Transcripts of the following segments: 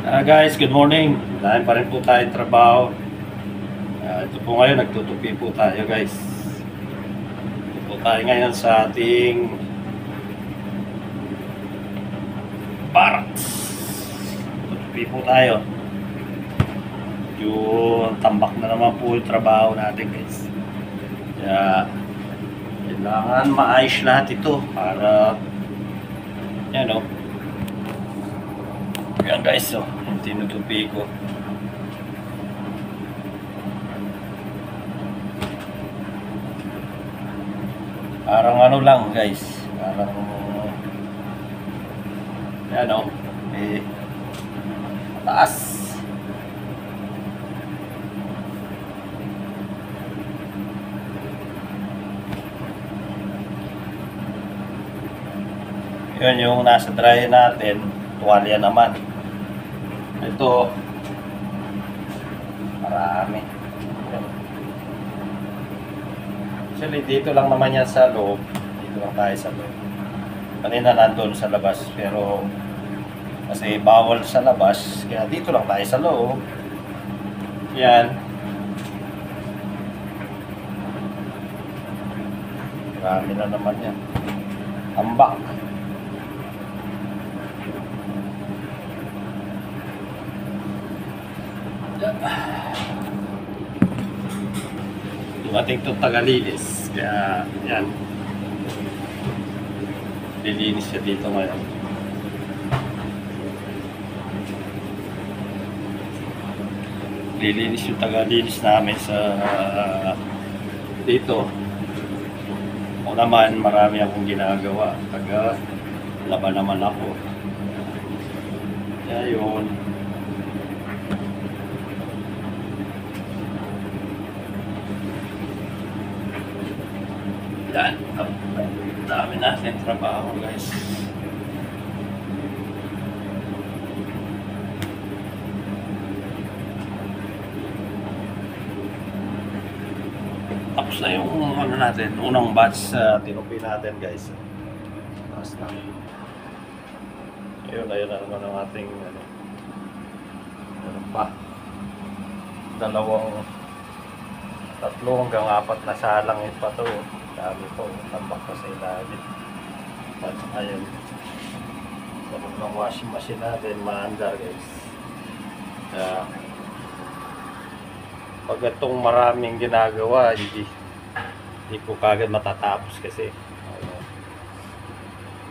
Guys, good morning. Dahil pa rin po tayo trabaho. Ito po ngayon, nagtutupi po tayo guys. Ito po tayo ngayon sa ating barracks. Tutupi po tayo. Yung tambak na naman po yung trabaho natin guys. Kaya kailangan maayos lahat ito para yan o. Yan guys, so yung tinutupi ko. Parang ano lang guys, parang yan o, taas. Yun yung nasa dryer natin, tuwalya naman. Ito, marami. Actually, dito lang naman yan sa loob. Dito lang tayo sa loob. Kanina nandun sa labas, pero kasi bawal sa labas, kaya dito lang tayo sa loob. Yan. Marami na naman yan. Tambak. Dumating itong tagalinis, kaya yan, lilinis siya dito ngayon. Lilinis yung tagalinis namin sa dito. O naman, marami akong ginagawa, taga laban naman ako, kaya yun. Yan, dami natin trabaho guys. Tapos na yung ano natin, unang batch sa tinupi natin guys. Tapos na. Ayun na naman ang ating ano pa. Tatlo hanggang 4 na salang pa to. Dami po, tambak pa sa ilalim. At ayun, sabog ng washing machine natin, maandar guys. Pag itong maraming ginagawa, hindi ko kagad matatapos kasi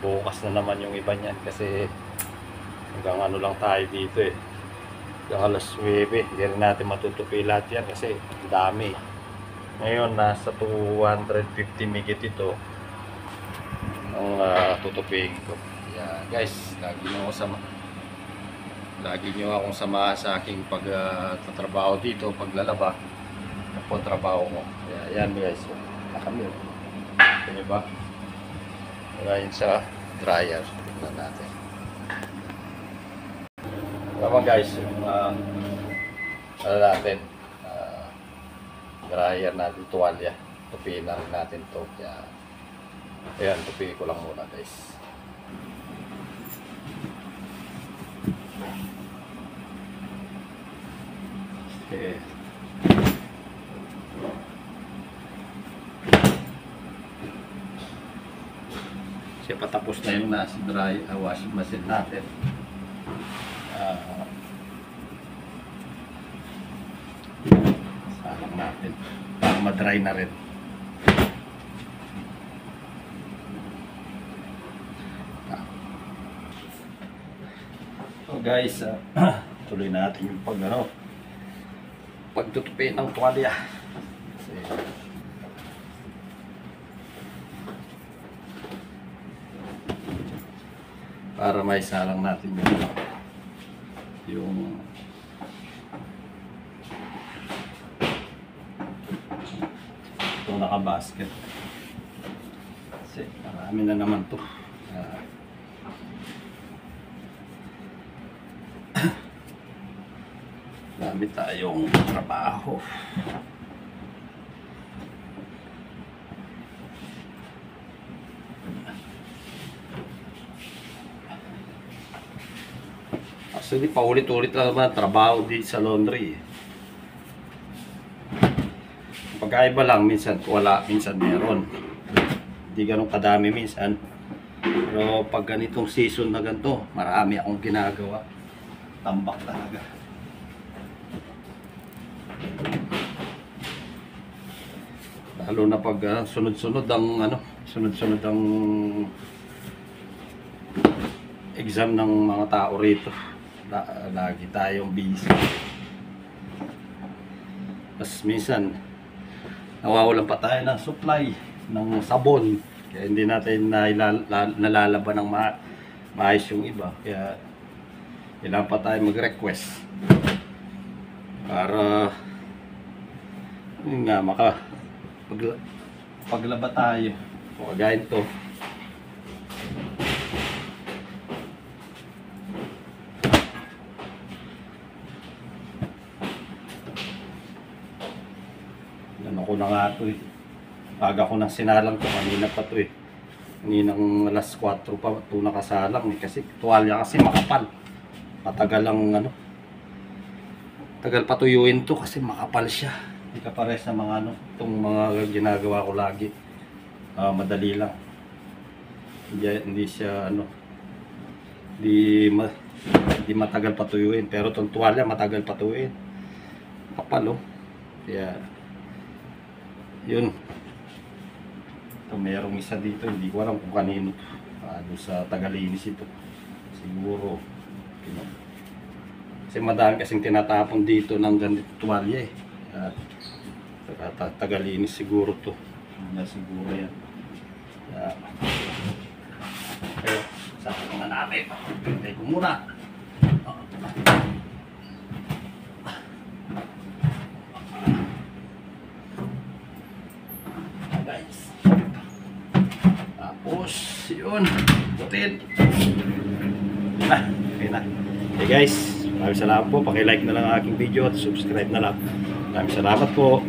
bukas na naman yung iba niyan kasi hanggang ano lang tayo dito hanggang alas 9, hindi rin natin matutupi lahat yan kasi dami. Ngayon nasa 250 migit ito ang tutupiin ko. Yeah, guys, lagi nyo akong samahan sa aking pagtatrabaho dito, paglalaba ng trabaho ko. Yeah, yan guys, nakami. Kaya ba? Ngayon sa dryer, tignan natin. Tama guys, yung ano natin, dryer natin, tuwalya, tupiin lang natin to. Kaya ayan, tupiin ko lang muna guys. Okay. Siya patapos na yung nasa washing machine natin. Salang natin para ma-dry na rin. So guys, tuloy natin yung pagtutupi ng tuwalya. Kasi para may salang natin yung itong naka-basket kasi marami na naman to. Dami tayong trabaho. Actually, paulit-ulit lang naman trabaho dito sa laundry. Pagkaiba lang, minsan wala, minsan meron. Hindi ganun kadami minsan. Pero pag ganitong season na ganito, marami akong ginagawa. Tambak talaga. Lalo na pag sunod-sunod ang exam ng mga tao rito. Lagi tayong busy. Mas minsan nawawalan pa tayo ng supply ng sabon. Kaya hindi natin nalalaban ng maayos yung iba. Kaya kailangan pa tayo mag-request para yun nga paglaba tayo. O kagaya ito. Ano ko na nga ito eh. Aga ko nang sinalang to, kanina pa to eh. Kaninang alas 4 pa ito nakasalang eh. Kasi tuwalya kasi makapal. Matagal lang tagal patuyuin to kasi makapal siya. Hindi ka pares sa mga itong mga ginagawa ko lagi. Madali lang. Hindi siya hindi matagal patuyuin. Pero itong tuwalya matagal patuyuin. Kapal oh. Kaya yun. Ito merong isa dito, hindi ko alam kung kanino doon sa Tagalinis ito. Siguro kasi madami kasing tinatapon dito ng ganito tuwalya eh. Tagalinis siguro to. Siguro yan. Pero sa akin na natin. Hintay ko muna. Guys. Tapos yun. Butin. Okay na. Okay guys. Maraming salamat po. Paki-like na lang ang aking video at subscribe na lang. Maraming salamat po.